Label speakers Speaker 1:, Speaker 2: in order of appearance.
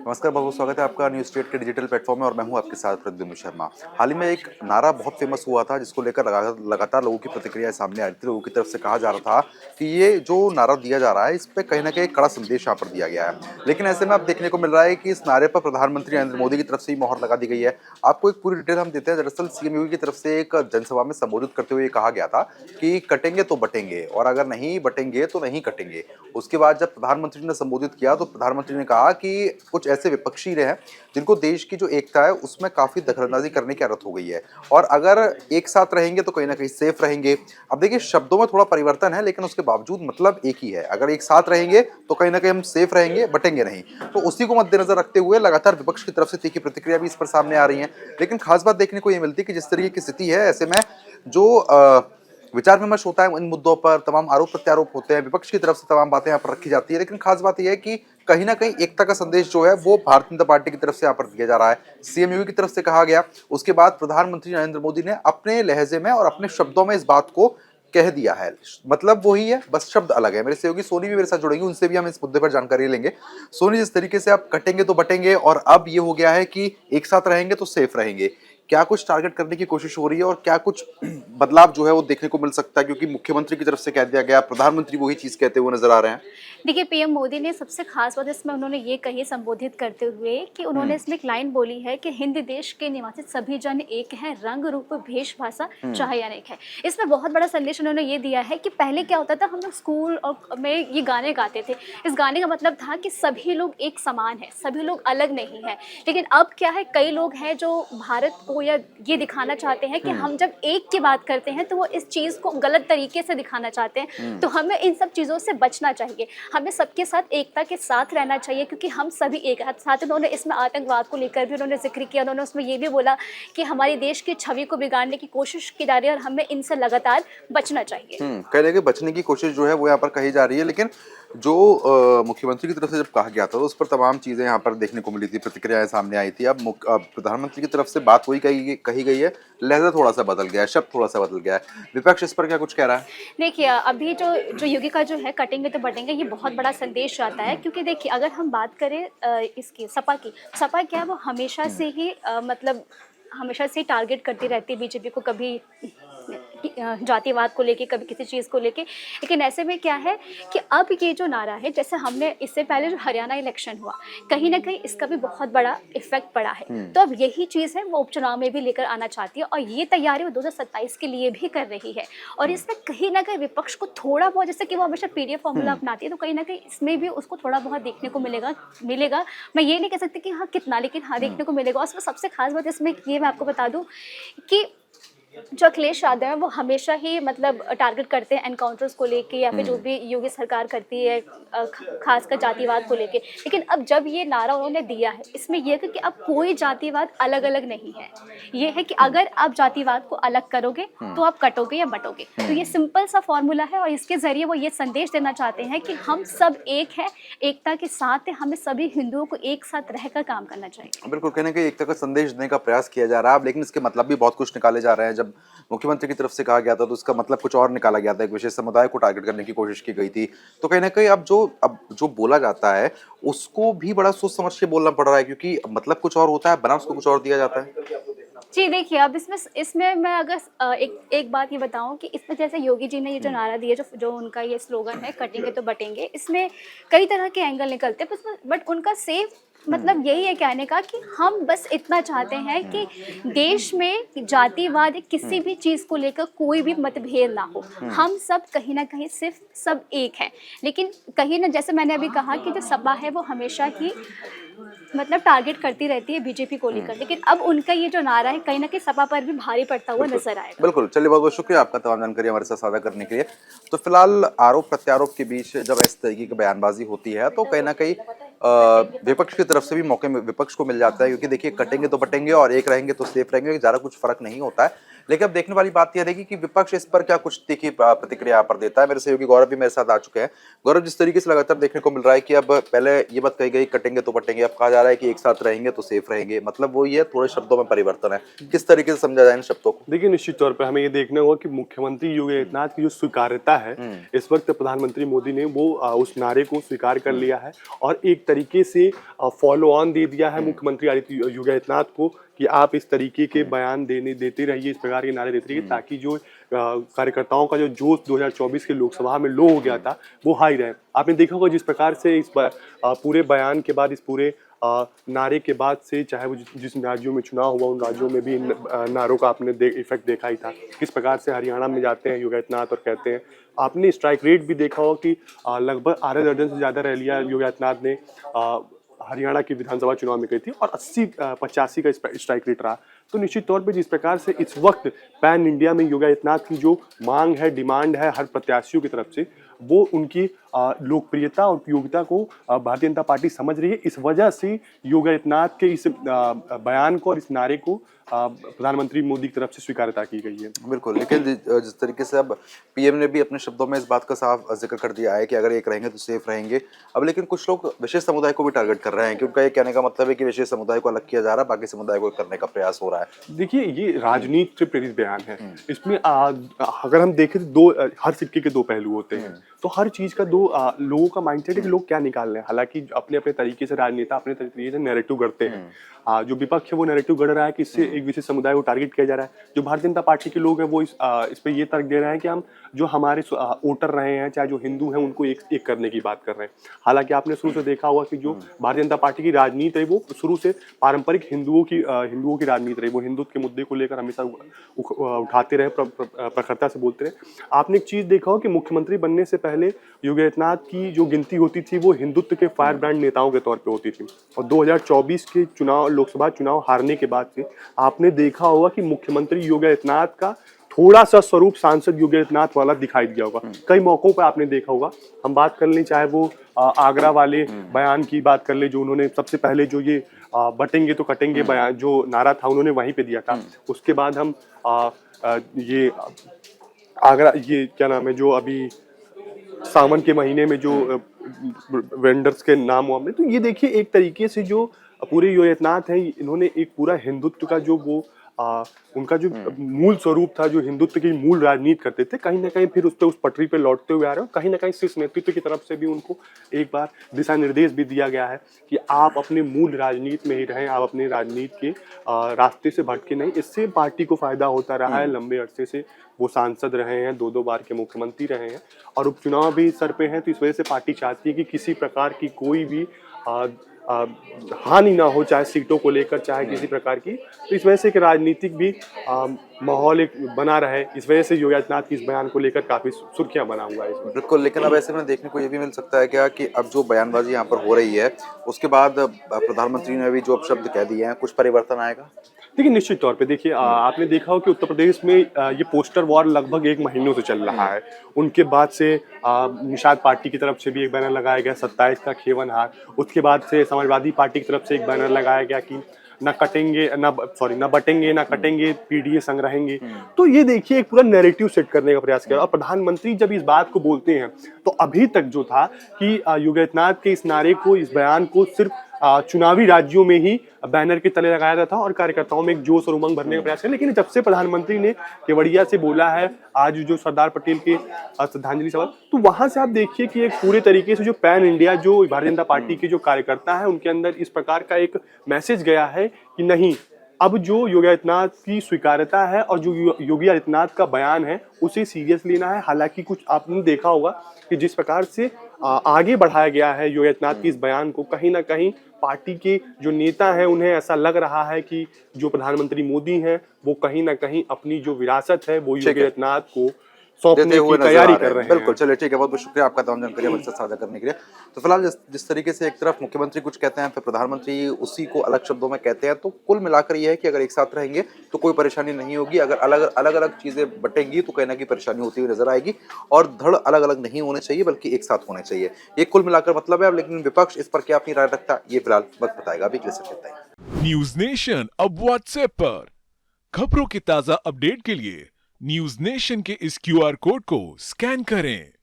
Speaker 1: नमस्कार, बहुत-बहुत स्वागत है आपका न्यूज़ स्टेट के डिजिटल प्लेटफ़ॉर्म में और मैं हूँ आपके साथ प्रद्युम्न शर्मा। हाल ही में एक नारा बहुत फ़ेमस हुआ था जिसको लेकर लगातार लोगों की प्रतिक्रियाएँ सामने आ रही थी। लोगों की तरफ से कहा जा रहा था कि ये जो नारा दिया जा रहा है, इस पे कहीं न कहीं एक कड़ा संदेश यहाँ पर दिया गया है। लेकिन ऐसे में अब देखने को मिल रहा है कि इस नारे पर प्रधानमंत्री नरेंद्र मोदी की तरफ से ही मोहर लगा दी गई है। आपको एक पूरी डिटेल हम देते हैं। दरअसल सीएम योगी की तरफ से एक जनसभा में संबोधित करते हुए ये कहा गया था कि कटेंगे तो बटेंगे और अगर नहीं बटेंगे तो नहीं कटेंगे। उसके बाद जब प्रधानमंत्री ने संबोधित किया तो प्रधानमंत्री ने कहा कि कुछ ऐसे विपक्षी रहे हैं जिनको देश की जो एकता है उसमें काफी दखलंदाजी करने की आदत हो गई है और अगर एक साथ रहेंगे तो कहीं ना कहीं सेफ रहेंगे। अब देखिए शब्दों में थोड़ा परिवर्तन है लेकिन उसके बावजूद मतलब एक ही है। अगर एक साथ रहेंगे तो कहीं ना कहीं हम सेफ रहेंगे, बटेंगे नहीं। तो उसी को मद्देनजर रखते हुए लगातार विपक्ष की तरफ से तीखी प्रतिक्रिया भी इस पर सामने आ रही है। लेकिन खास बात देखने को ये मिलती है कि जिस तरीके की स्थिति है ऐसे में जो विचार विमर्श होता है इन मुद्दों पर, तमाम आरोप प्रत्यारोप होते हैं, विपक्ष की तरफ से तमाम बातें यहाँ पर रखी जाती है। लेकिन खास बात यह है कि कहीं ना कहीं एकता का संदेश जो है वो भारतीय जनता पार्टी की तरफ से यहाँ पर दिया जा रहा है। सीएम योगी की तरफ से कहा गया, उसके बाद प्रधानमंत्री नरेंद्र मोदी ने अपने लहजे में और अपने शब्दों में इस बात को कह दिया है। मतलब वही है, बस शब्द अलग है। मेरे सहयोगी सोनी भी मेरे साथ जुड़ेंगी, उनसे भी हम इस मुद्दे पर जानकारी लेंगे। सोनी, जिस तरीके से आप कटेंगे तो बटेंगे और अब ये हो गया है कि एक साथ रहेंगे तो सेफ रहेंगे, क्या कुछ टारगेट करने की कोशिश हो रही है और क्या कुछ बदलाव जो है वो देखने को मिल सकता है? क्योंकि मुख्यमंत्री की तरफ से कह दिया गया, प्रधानमंत्री वही चीज कहते हुए नजर आ रहे हैं।
Speaker 2: देखिए, पीएम मोदी ने सबसे खास बात इसमें उन्होंने ये कही संबोधित करते हुए कि उन्होंने
Speaker 1: हम्म।
Speaker 2: इसमें एक लाइन बोली है कि हिंद देश के निवासी सभी जन एक हैं, रंग रूप भेष भाषा
Speaker 1: हम्म।
Speaker 2: चाहे अनेक है। इसमें बहुत बड़ा संदेश उन्होंने ये दिया है कि पहले क्या होता था, हम लोग स्कूल और में ये गाने गाते थे। इस गाने का मतलब था कि सभी लोग एक समान है, सभी लोग अलग नहीं है। लेकिन अब क्या है, कई लोग हैं जो भारत को या ये दिखाना चाहते हैं कि
Speaker 1: हम्म।
Speaker 2: हम जब एक की बात करते हैं तो वो इस चीज़ को गलत तरीके से दिखाना चाहते हैं।
Speaker 1: हम्म।
Speaker 2: तो हमें इन सब चीज़ों से बचना चाहिए। हमें सबके साथ एकता के साथ रहना चाहिए क्योंकि हम सभी एक हैं। साथ ही उन्होंने इसमें आतंकवाद को लेकर भी उन्होंने जिक्र किया। उन्होंने उसमें ये भी बोला कि हमारे देश की छवि को बिगाड़ने की कोशिश की जा रही है और हमें इनसे लगातार बचना चाहिए।
Speaker 1: कह रहे कि बचने की कोशिश जो है वो यहाँ पर कही जा रही है। लेकिन जो मुख्यमंत्री की तरफ से जब कहा गया था तो उस पर तमाम चीजें यहाँ पर देखने को मिली थी, प्रतिक्रियाएं सामने आई थी। अब प्रधानमंत्री की तरफ से बात वही कही गई है, लहजा थोड़ा सा बदल गया है, शब्द थोड़ा सा बदल गया है। विपक्ष इस पर क्या कुछ कह रहा है?
Speaker 2: देखिए, अभी जो जो योगी का जो है कटेंगे तो बटेंगे, ये बहुत बड़ा संदेश आता है क्योंकि देखिए अगर हम बात करें इसकी सपा क्या है, वो हमेशा
Speaker 1: हम्म।
Speaker 2: से ही हमेशा से टारगेट करती रहती है बीजेपी को, कभी जातिवाद को लेके, कभी किसी चीज़ को लेके। लेकिन ऐसे में क्या है कि अब ये जो नारा है, जैसे हमने इससे पहले जो हरियाणा इलेक्शन हुआ, कहीं ना कहीं इसका भी बहुत बड़ा इफेक्ट पड़ा है।
Speaker 1: हम्म।
Speaker 2: तो अब यही चीज़ है वो उपचुनाव में भी लेकर आना चाहती है और ये तैयारी वो 2027 के लिए भी कर रही है। और इसमें कहीं ना कहीं विपक्ष को थोड़ा बहुत, जैसे कि वो हमेशा पीडीएफ फॉर्मूला
Speaker 1: हम्म।
Speaker 2: अपनाती है, तो कहीं ना कहीं इसमें भी उसको थोड़ा बहुत देखने को मिलेगा। मैं ये नहीं कह सकती कि हाँ कितना, लेकिन हाँ
Speaker 1: हम्म।
Speaker 2: देखने को मिलेगा। और उसमें सबसे खास बात इसमें ये मैं आपको बता दूं कि जो अखिलेश यादव है वो हमेशा ही मतलब टारगेट करते हैं एनकाउंटर्स को लेके या फिर जो
Speaker 1: हम्म।
Speaker 2: भी योगी सरकार करती है, खासकर जातिवाद को लेके। लेकिन अब जब ये नारा उन्होंने दिया है, इसमें यह है कि अब कोई जातिवाद अलग अलग नहीं है। ये है कि
Speaker 1: हम्म।
Speaker 2: अगर आप जातिवाद को अलग करोगे
Speaker 1: हम्म।
Speaker 2: तो आप कटोगे या बटोगे। तो ये सिंपल सा फॉर्मूला है और इसके जरिए वो ये संदेश देना चाहते हैं कि हम सब एक हैं, एकता के साथ है, हमें सभी हिंदुओं को एक साथ रहकर काम करना चाहिए।
Speaker 1: बिल्कुल, कहीं न कहीं एकता का संदेश देने का प्रयास किया जा रहा है। अब लेकिन इसके मतलब भी बहुत कुछ निकाले जा रहे हैं। जब मुख्यमंत्री की तरफ से कहा गया था तो उसका मतलब कुछ और निकाला गया था, एक विशेष समुदाय को टारगेट करने की कोशिश की गई थी। तो कहीं न कहीं अब जो बोला जाता है, उसको भी बड़ा सोच समझ के बोलना पड़ रहा है क्योंकि मतलब कुछ और होता है, बना उसको कुछ और दिया जाता है।
Speaker 2: जी, देखिए अब इसमें इसमें मैं अगर एक एक बात ये बताऊँ कि इसमें जैसे योगी जी ने ये जो
Speaker 1: हुँ।
Speaker 2: नारा दिया, जो जो उनका ये स्लोगन है कटेंगे तो बटेंगे, इसमें कई तरह के एंगल निकलते हैं, बट उनका सेफ
Speaker 1: हुँ।
Speaker 2: मतलब यही है कहने का कि हम बस इतना चाहते हैं
Speaker 1: हुँ।
Speaker 2: कि देश में जातिवाद या किसी
Speaker 1: हुँ।
Speaker 2: भी चीज़ को लेकर कोई भी मतभेद ना हो।
Speaker 1: हुँ।
Speaker 2: हम सब कहीं न कहीं सिर्फ़ सब एक हैं। लेकिन कहीं न, जैसे मैंने अभी कहा कि जो सपा है वो हमेशा ही मतलब टारगेट करती रहती है बीजेपी को
Speaker 1: हुँ।
Speaker 2: लेकर। लेकिन अब उनका ये जो नारा है कहीं न कहीं सपा पर भी भारी पड़ता हुआ
Speaker 1: बिल्कुल,
Speaker 2: नज़र आएगा।
Speaker 1: बिल्कुल। चलिए बहुत-बहुत शुक्रिया आपका तमाम जानकारी हमारे साथ साझा करने के लिए। तो फिलहाल आरोप-प्रत्यारोप के बीच जब इस तरीके की बयानबाज़ी होती है तो कहीं न कहीं विपक्ष की तरफ से भी मौके में विपक्ष को मिल जाता है क्योंकि देखिए कटेंगे तो बटेंगे और एक रहेंगे तो सेफ रहेंगे, ज़्यादा कुछ फ़र्क नहीं होता है। लेकिन अब देखने वाली बात यह रहेगी कि विपक्ष इस पर क्या कुछ तीखी प्रतिक्रिया यहाँ पर देता है। मेरे सहयोगी गौरव भी मेरे साथ आ चुके हैं। गौरव, जिस तरीके से लगातार देखने को मिल रहा है कि अब पहले ये बात कही गई कटेंगे तो पटेंगे, अब कहा जा रहा है कि एक साथ रहेंगे तो सेफ रहेंगे, मतलब वो ये थोड़े शब्दों में परिवर्तन है। किस तरीके से समझा जाए इन शब्दों को?
Speaker 3: देखिए, निश्चित तौर पे हमें ये देखना होगा कि मुख्यमंत्री योगी आदित्यनाथ की जो स्वीकार्यता है, इस वक्त प्रधानमंत्री मोदी ने वो उस नारे को स्वीकार कर लिया है और एक तरीके से फॉलो ऑन दे दिया है मुख्यमंत्री योगी आदित्यनाथ को कि आप इस तरीके के बयान देते रहिए, इस प्रकार के नारे देते रहिए, ताकि जो कार्यकर्ताओं का जो जोश 2024 के लोकसभा में लो हो गया था वो हाई रहे। आपने देखा होगा जिस प्रकार से इस पूरे बयान के बाद, इस पूरे नारे के बाद से, चाहे वो जिस राज्यों में चुनाव हुआ उन राज्यों में भी इन नारों का आपने इफेक्ट देखा ही था। किस प्रकार से हरियाणा में जाते हैं योगी आदित्यनाथ और कहते हैं, आपने स्ट्राइक रेट भी देखा होगा कि लगभग आधे दर्जन से ज़्यादा रैलियाँ योगी आदित्यनाथ ने हरियाणा की विधानसभा चुनाव में गई थी और 80-85 का स्ट्राइक रेट रहा। तो निश्चित तौर पे जिस प्रकार से इस वक्त पैन इंडिया में योगी आदित्यनाथ की जो मांग है, डिमांड है हर प्रत्याशियों की तरफ से, वो उनकी लोकप्रियता और उपयोगिता को भारतीय जनता पार्टी समझ रही है। इस वजह से योगी आदित्यनाथ के इस बयान को और इस नारे को प्रधानमंत्री मोदी की तरफ से स्वीकार्यता की गई है।
Speaker 1: बिल्कुल, लेकिन जिस तरीके से अब पीएम ने भी अपने शब्दों में इस बात का साफ जिक्र कर दिया है कि अगर एक रहेंगे तो सेफ रहेंगे। अब लेकिन कुछ लोग विशेष समुदाय को भी टारगेट कर रहे हैं कि उनका ये कहने का मतलब है कि विशेष समुदाय को अलग किया जा रहा है, बाकी समुदाय को करने का प्रयास हो रहा है।
Speaker 3: देखिए, ये राजनीति से प्रेरित बयान है। इसमें अगर हम देखें तो हर सिक्के के दो पहलू होते हैं। तो हर चीज का लोगों का माइंडसेट है कि लोग क्या निकाल रहे हैं। हालांकि अपने अपने तरीके से राजनेता अपने तरीके से नैरेटिव गढ़ते हैं। जो विपक्ष है वो नैरेटिव गढ़ रहा है कि इससे एक विशेष समुदाय को टारगेट किया जा रहा है। जो भारतीय जनता पार्टी के लोग हैं वो इस पे ये तर्क दे रहे हैं कि हम जो हमारे वोटर रहे हैं, चाहे जो हिंदू हैं, उनको एक करने की बात कर रहे हैं। हालांकि आपने शुरू से देखा होगा कि जो भारतीय जनता पार्टी की राजनीति रही वो शुरू से पारंपरिक हिंदुओं की राजनीति रही। वो हिंदुत्व के मुद्दे को लेकर हमेशा उठाते रहे, प्रखरता से बोलते रहे। आपने एक चीज देखा हो कि मुख्यमंत्री बनने से पहले योगी आदित्यनाथ की जो गिनती होती थी वो हिंदुत्व के फायर ब्रांड नेताओं के तौर पे होती थी। और 2024 के लोकसभा चुनाव हारने के बाद से आपने देखा होगा कि मुख्यमंत्री योगी आदित्यनाथ का थोड़ा सा स्वरूप सांसद योगी आदित्यनाथ वाला दिखाई दिया होगा। कई मौकों पर आपने देखा होगा, हम बात कर लें चाहे वो आगरा वाले बयान की बात कर ले, जो उन्होंने सबसे पहले जो ये बटेंगे तो कटेंगे बयान जो नारा था उन्होंने वहीं पे दिया था। उसके बाद हम ये आगरा, ये क्या नाम है, जो अभी सावन के महीने में जो वेंडर्स के नाम हुआ हमने, तो ये देखिए एक तरीके से जो पूरे योगी आदित्यनाथ हैं, इन्होंने एक पूरा हिंदुत्व का जो वो उनका जो मूल स्वरूप था, जो हिंदुत्व की मूल राजनीति करते थे, कहीं ना कहीं फिर उस पटरी पे लौटते हुए आ रहे हो। कहीं ना कहीं शीर्ष नेतृत्व की तरफ से भी उनको एक बार दिशा निर्देश भी दिया गया है कि आप अपने मूल राजनीति में ही रहें, आप अपने राजनीति के रास्ते से भटके नहीं। इससे पार्टी को फायदा होता रहा है। लंबे अरसे से वो सांसद रहे हैं, 2-2 बार के मुख्यमंत्री रहे हैं और उपचुनाव भी सर पे हैं। तो इस वजह से पार्टी चाहती है कि किसी प्रकार की कोई भी हानि ना हो, चाहे सीटों को लेकर, चाहे किसी प्रकार की। तो इस वजह से एक राजनीतिक भी माहौल एक बना रहे। इस वजह से योगी आदित्यनाथ की इस बयान को लेकर काफी सुर्खियां बना हुआ है इसमें।
Speaker 1: बिल्कुल, लेकिन अब ऐसे में देखने को ये भी मिल सकता है क्या कि अब जो बयानबाजी यहाँ पर हो रही है उसके बाद प्रधानमंत्री ने भी जो अब शब्द कह दिए हैं, कुछ परिवर्तन आएगा?
Speaker 3: देखिए, निश्चित तौर पे देखिए, आपने देखा हो कि उत्तर प्रदेश में ये पोस्टर वॉर लगभग 1 महीनों से चल रहा है। उनके बाद से निषाद पार्टी की तरफ से भी एक बैनर लगाया गया 27 का खेवन हार। उसके बाद से समाजवादी पार्टी की तरफ से एक बैनर लगाया गया कि न बटेंगे ना कटेंगे, पीडीए संग रहेंगे। तो ये देखिए एक पूरा नैरेटिव सेट करने का प्रयास किया। और प्रधानमंत्री जब इस बात को बोलते हैं तो अभी तक जो था कि योगी आदित्यनाथ के इस नारे को, इस बयान को सिर्फ चुनावी राज्यों में ही बैनर के तले लगाया जाता था और कार्यकर्ताओं में एक जोश और उमंग भरने का प्रयास किया। लेकिन जब से प्रधानमंत्री ने केवड़िया से बोला है, आज जो सरदार पटेल के श्रद्धांजलि सभा, तो वहां से आप देखिए कि एक पूरे तरीके से जो पैन इंडिया, जो भारतीय जनता पार्टी के जो कार्यकर्ता है, उनके अंदर इस प्रकार का एक मैसेज गया है कि नहीं, अब जो योगी आदित्यनाथ की स्वीकार्यता है और जो योगी आदित्यनाथ का बयान है उसे सीरियस लेना है। हालांकि कुछ आपने देखा होगा कि जिस प्रकार से आगे बढ़ाया गया है योगी आदित्यनाथ की इस बयान को, कहीं ना कहीं पार्टी के जो नेता हैं उन्हें ऐसा लग रहा है कि जो प्रधानमंत्री मोदी हैं वो कहीं ना कहीं अपनी जो विरासत है वो योगी आदित्यनाथ को सौंपने की तैयारी कर रहे हैं।
Speaker 1: बिल्कुल, चलिए ठीक है, बहुत बहुत शुक्रिया आपका तमाम जानकारी हमारे साथ साझा करने के लिए। तो फिलहाल जिस तरीके से एक तरफ मुख्यमंत्री कुछ कहते हैं, फिर प्रधानमंत्री उसी को अलग शब्दों में कहते हैं, तो कुल मिलाकर ये है कि अगर एक साथ रहेंगे तो कोई परेशानी नहीं होगी। अगर अलग अलग चीजें बटेंगी तो कहीं ना कहीं परेशानी होती हुई नजर आएगी और धड़ अलग अलग नहीं होने चाहिए बल्कि एक साथ होने चाहिए। ये कुल मिलाकर मतलब है। अब लेकिन विपक्ष इस पर क्या अपनी राय रखता है, ये फिलहाल वक्त बताएगा। अभी के लिए सिर्फ इतना ही।
Speaker 4: न्यूज नेशन अब व्हाट्सएप पर खबरों के ताजा अपडेट के लिए न्यूज नेशन के इस क्यूआर कोड को स्कैन करें